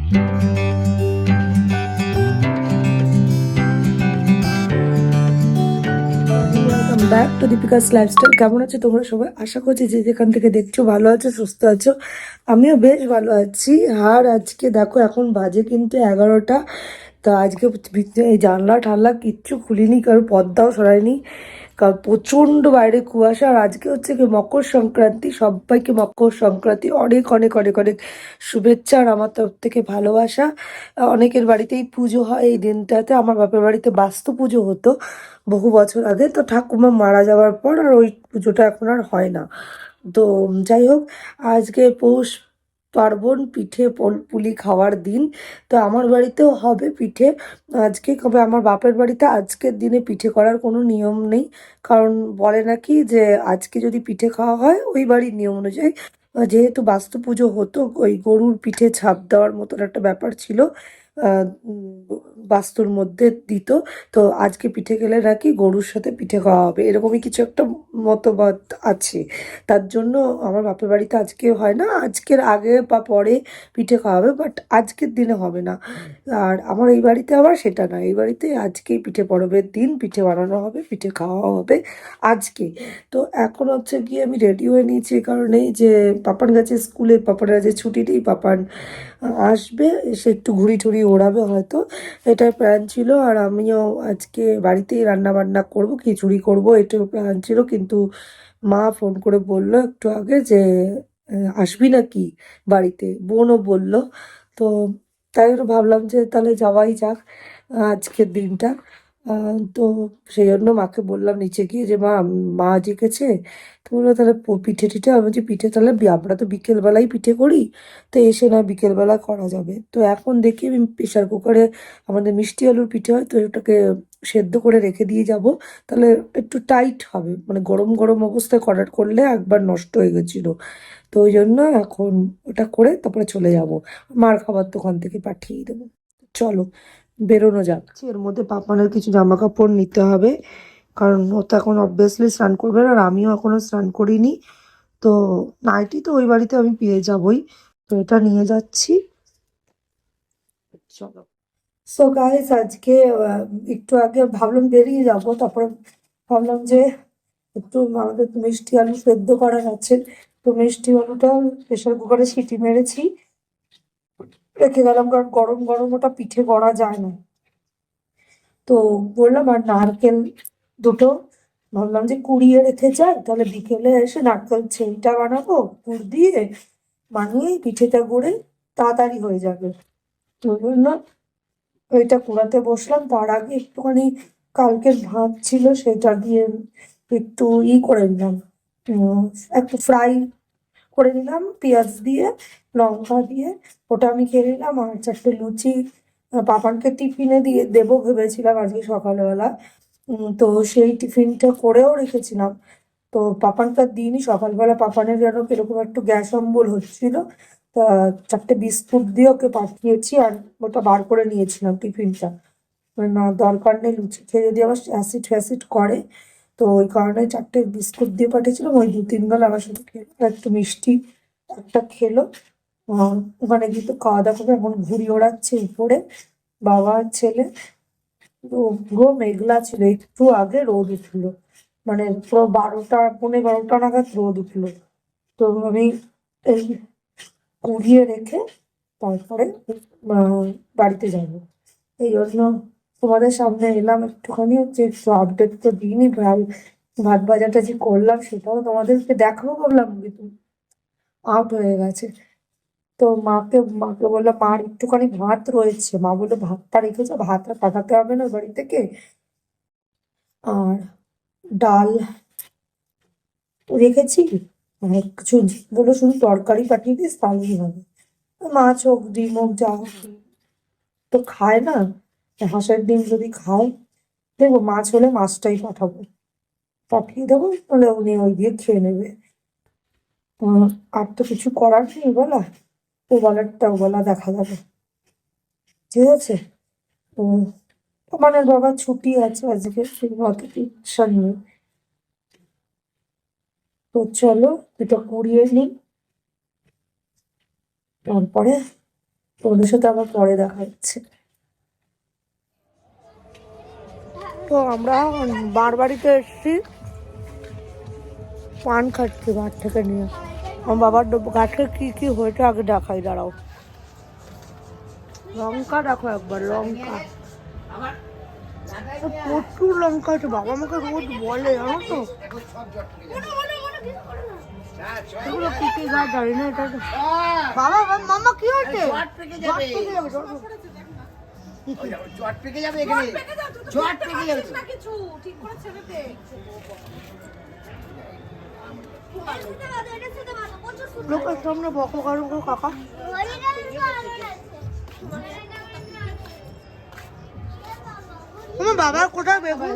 Welcome back to Deepika's lifestyle. কেমন আছো তোমরা সবাই? আশা করছি যে যেখান থেকে দেখছো ভালো আছো, সুস্থ আছো। আমিও বেশ ভালো আছি। আর আজকে দেখো এখন বাজে কিন্তু 11টা। তো আজকে এই জানলা ঠাল্লা কিচ্ছু খুলিনি, কারণ পর্দাও সরাইনি, কারণ প্রচণ্ড বাইরে কুয়াশা। আর আজকে হচ্ছে কি মকর সংক্রান্তি। সবাইকে মকর সংক্রান্তি অনেক অনেক অনেক অনেক শুভেচ্ছা আর আমার তরফ থেকে ভালোবাসা। অনেকের বাড়িতেই পুজো হয় এই দিনটাতে। আমার বাপের বাড়িতে বাস্তু পুজো হতো বহু বছর আগে, তো ঠাকুমা মারা যাওয়ার পর আর ওই পুজোটা এখন আর হয় না। তো যাই হোক, আজকে পৌষ পার্বণ, পিঠে পুলি খাওয়ার দিন। তো আমার বাড়িতেও হবে পিঠে আজকে। কবে আমার বাপের বাড়িতে আজকের দিনে পিঠে করার কোনো নিয়ম নেই, কারণ বলে নাকি যে আজকে যদি পিঠে খাওয়া হয় ওই বাড়ির নিয়ম অনুযায়ী, যেহেতু বাস্তু পুজো হতো, ওই গরুর পিঠে ছাপ দেওয়ার মতন একটা ব্যাপার ছিল। বাস্তুর মধ্যে দিত। তো আজকে পিঠে খেলে নাকি গরুর সাথে পিঠে খাওয়া হবে, এরকমই কিছু একটা মতবাদ আছে। তার জন্য আমার বাপের বাড়িতে আজকে হয় না, আজকের আগে বা পরে পিঠে খাওয়া হবে, বাট আজকের দিনে হবে না। আর আমার এই বাড়িতে আবার সেটা না, এই বাড়িতে আজকেই পিঠে পরবের দিন, পিঠে বানানো হবে, পিঠে খাওয়া হবে আজকে। তো এখন হচ্ছে গিয়ে আমি রেডি হয়ে নিয়েছি এই কারণেই যে পাপান গেছে স্কুলে, পাপান গেছে ছুটি নেই, পাপান আসবে, এসে একটু ঘুড়ি টুড়ি ওড়াবে হয়তো, এটাই প্ল্যান ছিল। আর আমিও আজকে বাড়িতেই রান্না বান্না করব, খিচুড়ি করব, এটাও প্ল্যান ছিল। কিন্তু মা ফোন করে বলল একটু আগে যে আসবি নাকি বাড়িতে, বোনও বলল। তো তাই জন্য ভাবলাম যে তাহলে যাওয়াই যাক আজকের দিনটা। তো সেই জন্য মাকে বললাম নিচে গিয়ে যে মা, মা জিজ্ঞেছে। তো বললো তাহলে পিঠে টিঠে, আমি বলছি পিঠে তাহলে আমরা তো বিকেলবেলাই পিঠে করি, তো এসে না বিকেলবেলা করা যাবে। তো এখন দেখি আমি প্রেশার কুকারে, আমাদের মিষ্টি আলুর পিঠে হয় তো, ওটাকে সেদ্ধ করে রেখে দিয়ে যাব। তাহলে একটু টাইট হবে, মানে গরম গরম অবস্থায় করলে একবার নষ্ট হয়ে গেছিলো। তো ওই জন্য এখন ওটা করে তারপরে চলে যাব, মার খাবার তো ওখান থেকে পাঠিয়ে দেবো। চলো বেরোনো যাক। এর মধ্যে পাপানের কিছু জামা কাপড় নিতে হবে, কারণ ও তো এখন অবভিয়াসলি স্নান করবে না, আর আমিও এখনো স্নান করিনি। তো নাইটি তো ওই বাড়িতে আমি পেয়ে যাবই, তো এটা নিয়ে যাচ্ছি। চলো। সো গাইস আজকে একটু আগে ভাবলাম বেরিয়ে যাব, তারপরে ভাবলাম যে একটু আমাদের তো মিষ্টি আলু সেদ্ধ করার আছে। তো মিষ্টি আলুটা প্রেশার কুকারে সিটি মেরেছি, রেখে গেলাম, কারণ গরম গরম ওটা পিঠে করা যায় না। তো বললাম আর নারকেল দুটো ভাবলাম যে কুড়িয়ে রেখে যাই, তাহলে বিকেলে এসে নারকেল ছেইটা বানাবো পুর দিয়ে, বানিয়ে পিঠেটা করে তাড়াতাড়ি হয়ে যাবে। তো ওই জন্য ওইটা কুড়াতে বসলাম। তার আগে একটুখানি কালকের ভাত ছিল, সেটা দিয়ে একটু করে নিলাম, উম, একটু ফ্রাই করে নিলাম পেঁয়াজ দিয়ে, লঙ্কা দিয়ে। ওটা আমি খেয়ে নিলাম। আর চারটে লুচি পাপানকে টিফিনে দিয়ে দেবো ভেবেছিলাম আজকে সকালবেলা। তো সেই টিফিনটা করেও রেখেছিলাম। তো পাপানটা দিইনি সকালবেলা, পাপানের যেন কিরকম একটু গ্যাস অম্বল হচ্ছিল। তা চারটে বিস্কুট দিয়ে ওকে পাঠিয়েছি, আর ওটা বার করে নিয়েছিলাম টিফিনটা। না দরকার নেই, লুচি খেয়ে যদি আবার অ্যাসিড ফ্যাসিড করে, তো ওই কারণে চারটে বিস্কুট দিয়ে পাঠিয়েছিলাম। ওই দু তিন বেলা আমার সাথে খেলো, আর একটু মিষ্টি একটা খেলো। ওখানে গিয়ে তো খাওয়া দাওয়া করে এখন ঘুড়ি ওড়াচ্ছে উপরে, বাবা আর ছেলে। তো পুরো মেঘলা ছিল, একটু আগে রোদ উঠলো, মানে পুরো 12টা 12:45 নাগাদ রোদ উঠলো। তো আমি এই কুড়িয়ে রেখে তারপরে বাড়িতে যাব। এই জন্য তোমাদের সামনে এলাম একটুখানি, হচ্ছে একটু আপডেট তো দিইনি ভাই। ভাত ভাজাটা যে করলাম সেটাও তোমাদেরকে দেখাবো ভাবলাম, কিন্তু আউট হয়ে গেছে। তো মাকে বললাম মার একটুখানি ভাত রয়েছে, মা বললো ভাতটা রেখেছো, ভাতটা পাঠাতে হবে না বাড়ি থেকে। আর ডাল রেখেছি, মানে কিছু বলো শুধু তরকারি পাঠিয়ে দিস তাহলেই হবে। মাছ হোক ডিম হোক যা হোক, ডিম তো খায় না, হাঁসের ডিম যদি খায় দেখবো, মাছ হলে মাছটাই পাঠাবো, পাঠিয়ে দেবো, তাহলে উনি ওই দিয়ে খেয়ে নেবে। আর তো কিছু করার নেই বলা, ও বলারটা ও বলা দেখা যাবে, ঠিক আছে। উম, মানে বাবার ছুটি আছে আজকে, সেই অত টেনশন নেই। তো চলো এটা কুড়িয়ে নিই, তারপরে তোমাদের সাথে আবার পরে দেখা হচ্ছে। তো আমরা বাড়িতে এসেছি, পান খাচ্ছি ঘাট থেকে নিয়ে। আমার বাবার গাছে কি কি হয়েছে আগে দেখাই, দাঁড়াও। লঙ্কা দেখো একবার, লঙ্কা প্রচুর লঙ্কা আছে। বাবা আমাকে রোজ বলে, জানো তো, এগুলো কি কি গাছ জানি না। এটা বাবা, মামা কি হয়েছে? লোকের সামনে বকো কারণ কাকা। আমার বাবার কোথায় বেগুন?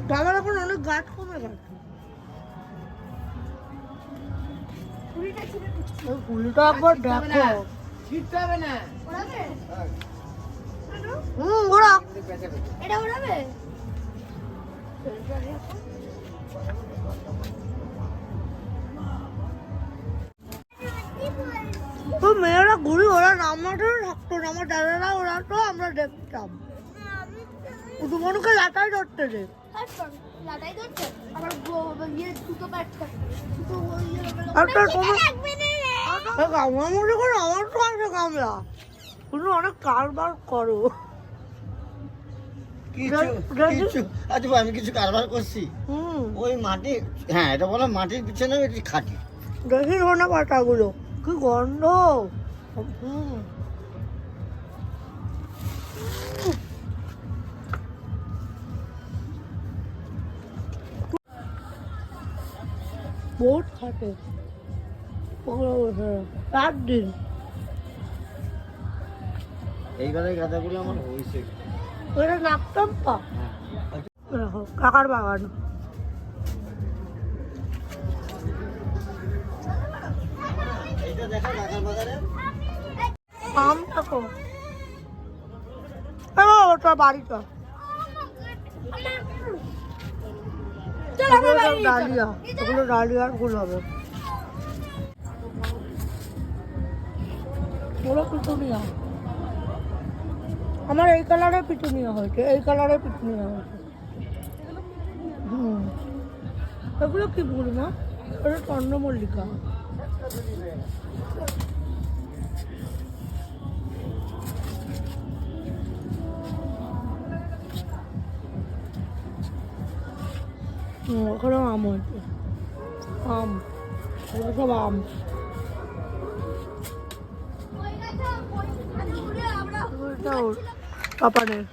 বাবার এখন অনেক গাছ কমে গেছে। ফুলটা একবার দেখো। ওরা এটা ওড়াবে। তো মেয়েরা ঘুরি, ওরা নামাতে থাকতো না, আমার দাদারা ওরা তো আমরা দেখতাম। উদুমনুকে লাটাই ধরতে দে। লাটাই ধরতে আমার ইয়ে দুটো প্যাট একটা কামড়া মনে করো, আমার তো আছে কামড়া। তুমি অনেক কারবার করো। আমি কিছু কারবার করছি ওই মাটি, হ্যাঁ এটা বলো মাটির পিছনে খাটি। দেখি ধনে পাতাগুলো কি গন্ধ। বহুত খাটে 8 দিন। এইবারে গাঁদাগুলো আমার হয়েছে, ওটা নাকতাম পা। দেখো কাকার বাগান। এইটা দেখা কাকার বাগানে আম দেখো। ওটা বাড়িটা ডালিয়া, ওগুলো ডালিয়ার ফুল হবে। ওগুলো পিটুনিয়া। আমার এই কালারের পিটুনিয়া হয়েছে, এই কালারের পিটুনিয়া হয়েছে। এগুলো কি ফুল মা? ওটা চন্দ্রমল্লিকা। ওখানেও আম হয়েছে, আম, ওগুলো সব আম। পাপানের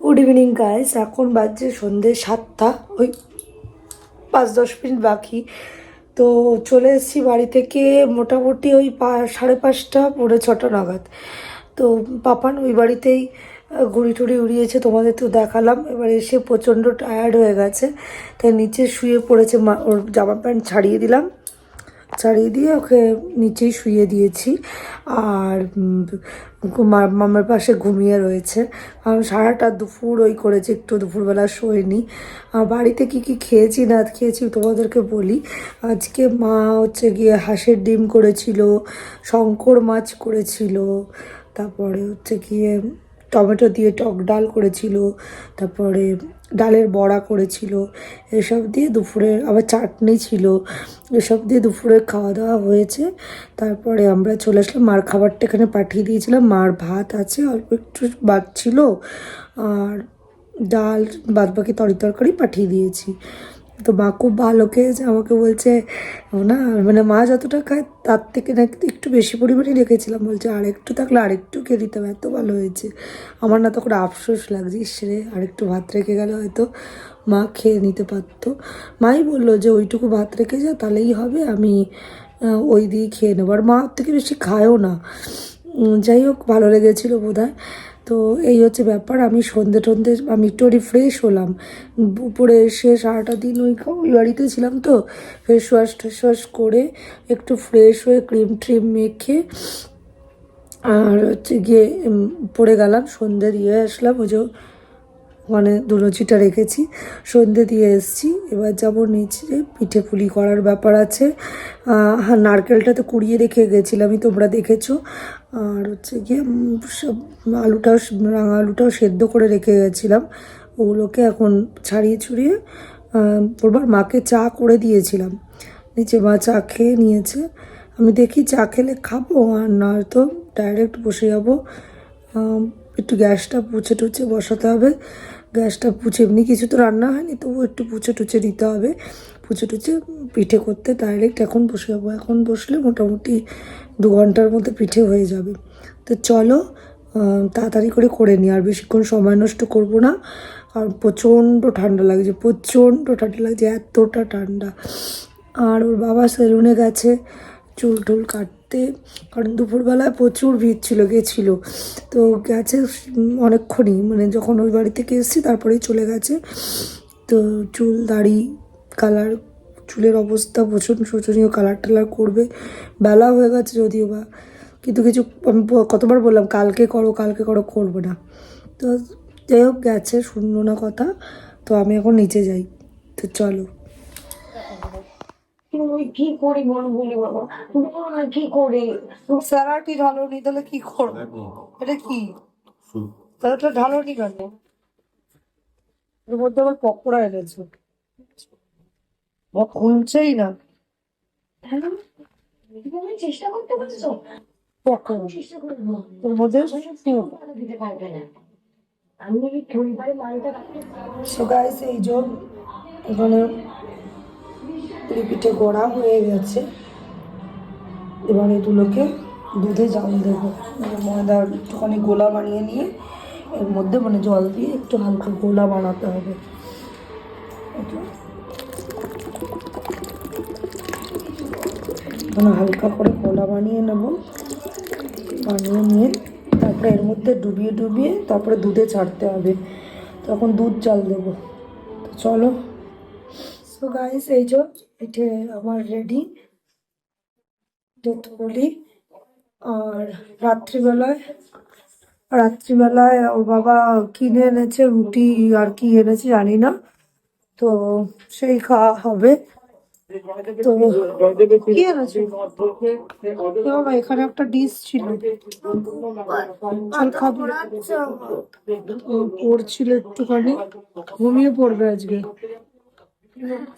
গুড ইভিনিং গাইস, এখন বাজছে সন্ধ্যে 7টা, ওই 5-10 মিনিট বাকি। তো চলে এসেছি বাড়ি থেকে মোটামুটি ওই 5:30 পৌনে 6টা নাগাদ। তো পাপান ওই বাড়িতেই ঘুড়ি টুড়ি উড়িয়েছে, তোমাদের তো দেখালাম। এবার এসে প্রচণ্ড টায়ার্ড হয়ে গেছে, তাই নিচে শুয়ে পড়েছে। ওর জামা প্যান্ট ছাড়িয়ে দিলাম, ছাড়িয়ে দিয়ে ওকে নিচেই শুয়ে দিয়েছি। আর মামার পাশে ঘুমিয়ে রয়েছে, কারণ সারাটা দুপুর ওই করেছে, একটু দুপুরবেলা শোয়নি। আর বাড়িতে কি কি খেয়েছি না খেয়েছি তোমাদেরকে বলি। আজকে মা হচ্ছে গিয়ে হাঁসের ডিম করেছিল, শঙ্কর মাছ করেছিল, তারপরে হচ্ছে গিয়ে টমেটো দিয়ে টক ডাল করেছিল, তারপরে ডালের বড়া করেছিল। এসব দিয়ে দুপুরে আবার চাটনি ছিল, এসব দিয়ে দুপুরে খাওয়া দাওয়া হয়েছে। তারপরে আমরা চলে আসলাম, মার খাবারটা এখানে পাঠিয়ে দিয়েছিলাম। মার ভাত আছে, অল্প একটু ভাত ছিল, আর ডাল বাদবাকি তরকারি পাঠিয়ে দিয়েছি। তো মা খুব ভালো খেয়েছে, আমাকে বলছে না মানে মা যতটা খায় তার থেকে না একটু বেশি পরিমাণে রেখেছিলাম, বলছে আর একটু থাকলে আরেকটু খেয়ে দিতাম, এত ভালো হয়েছে। আমার না তখন আফসোস লাগছে, ইসরে আরেকটু ভাত রেখে গেলে হয়তো মা খেয়ে নিতে পারতো। মাই বললো যে ওইটুকু ভাত রেখে যা তাহলেই হবে, আমি ওই দিয়ে খেয়ে নেবো, আর মা ওর থেকে বেশি খায়ও না। যাই হোক ভালো লেগেছিলো বোধহয়। তো এই হচ্ছে ব্যাপার। আমি সন্ধে টন্ধে আমি একটু রিফ্রেশ হলাম, উপরে এসে সারাটা দিন ওই বাড়িতে ছিলাম, তো ফেস ওয়াশ টেস ওয়াশ করে একটু ফ্রেশ হয়ে ক্রিম ট্রিম মেখে আর হচ্ছে গিয়ে পড়ে গেলাম, সন্ধে দিয়ে আসলাম। ওই যে মানে দুলচিটা রেখেছি, সন্ধে দিয়ে এসেছি। এবার যাবো নিচে, পিঠে পুলি করার ব্যাপার আছে। হ্যাঁ, নারকেলটা তো কুড়িয়ে রেখে গেছিলামই, তোমরা দেখেছো। আর হচ্ছে গিয়ে সব আলুটাও, রাঙা আলুটাও সেদ্ধ করে রেখে গেছিলাম, ওগুলোকে এখন ছাড়িয়ে ছুড়িয়ে পরবার মাকে চা করে দিয়েছিলাম। নিচে মা চা খেয়ে নিয়েছে, আমি দেখি চা খেলে খাবো, আর নয়তো ডাইরেক্ট বসে যাবো। একটু গ্যাসটা পুছে টুছে বসাতে হবে, গ্যাসটা পুছে, এমনি কিছু তো রান্না হয়নি, তবু একটু পুছে টুছে দিতে হবে, পুছে টুছে পিঠে করতে ডাইরেক্ট এখন বসে যাবো। এখন বসলে মোটামুটি 2 ঘন্টার মধ্যে পিঠে হয়ে যাবে। তো চলো তাড়াতাড়ি করে নিই, আর বেশিক্ষণ সময় নষ্ট করব না। আর প্রচণ্ড ঠান্ডা লাগছে, প্রচণ্ড ঠান্ডা লাগছে, এতটা ঠান্ডা। আর ওর বাবা সেলুনে গেছে চুল টুল কাটতে, কারণ দুপুরবেলায় প্রচুর ভিড় ছিল, গেছিলো। তো গেছে অনেকক্ষণই, মানে যখন ওই বাড়ি থেকে এসেছি তারপরেই চলে গেছে। তো চুল দাড়ি কালার, চুলের অবস্থা প্রচণ্ড শোচনীয়, কালার টালার করবে, বেলা হয়ে গেছে যদিও বা, কিন্তু কিছু আমি কতবার বললাম কালকে করো কালকে করো, করবে না। তো যাই হোক গেছে, শুনলো না কথা। তো আমি এখন নিচে যাই, তো চলো। কি করি বলো, বলি বাবা, কি করি, স্যালাডটি ঢালোনি তাহলে কি করবো? এটা কি, তাহলে তো ঢালোনি কেন? এর মধ্যে আবার পকোড়া এনেছো, খুলছেই না। চেষ্টা করতে পারছো পকোড়া, ওর মধ্যে দিতে পারবে না। আমি পরিবারের মালটা সো গাইস, এই যে এখানে পুরি পিঠে গড়া হয়ে গেছে। এবার এগুলোকে দুধে জাল দেবো, মানে ময়দার একটুখানি গোলা বানিয়ে নিয়ে এর মধ্যে মানে জল দিয়ে একটু হালকা গোলা বানাতে হবে। মানে হালকা করে গোলা বানিয়ে নেব, বানিয়ে নিয়ে তারপরে এর মধ্যে ডুবিয়ে ডুবিয়ে তারপরে দুধে ছাড়তে হবে, তখন দুধ জাল দেবো। তো চলো। সো গাইস, এই যে পিঠে আমার রেডি, দুধ পুলি। আর রাত্রিবেলায় ওর বাবা কিনে এনেছে রুটি, আর কি এনেছে জানি না, তো সেই খাওয়া হবে। তো কি এনেছে বাবা? এখানে একটা ডিশ ছিল, আর খাবি? ও পড়ছিল একটুখানি, ঘুমিয়ে পড়বে আজকে।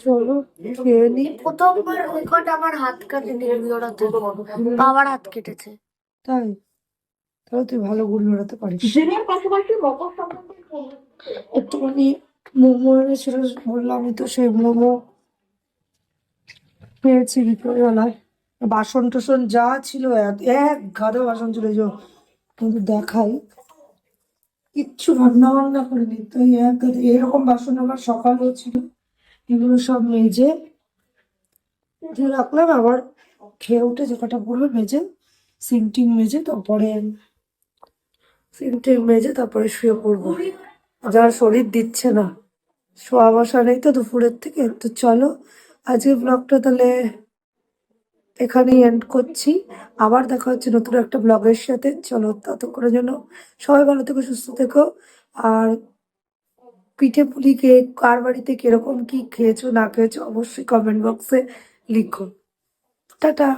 চলো খেয়ে নি। প্রথমবার রেকর্ড আমার হাত কাটেনি, ঘুড়ি ওড়াতে বাবার হাত কেটেছে। তাই? তাহলে তুই ভালো ঘুড়ি ওড়াতে পারিস। একটুখানি মোমো এনেছিল, বললাম আমি তো সেই মোমো পেয়েছি বিকেলবেলায়। বাসন টাসন যা ছিল, এক গাদা বাসন ছিল, যে কিন্তু দেখাই কিচ্ছু রান্না বান্না করিনি, তো এই এক গাদা এরকম বাসন আমার সকালেও ছিল, এগুলো সব মেজে দিয়ে রাখলাম। আবার খেয়ে উঠে যে কটা বলবে মেজে, সিং টিং মেজে তারপরে শুয়ে পড়বো। যার শরীর দিচ্ছে না, শোয়া বসা নেই তো দুপুরের থেকে। তো চলো আজকের ব্লগটা তাহলে এখানেই এন্ড করছি, আবার দেখা হচ্ছে নতুন একটা ব্লগের সাথে। চলো ততক্ষণের জন্য সবাই ভালো থেকো, সুস্থ থেকো। আর পিঠে পুলি কে কার বাড়িতে কিরকম কি খেয়েছো না খেয়েছো অবশ্যই কমেন্ট বক্সে লিখো। টাটা।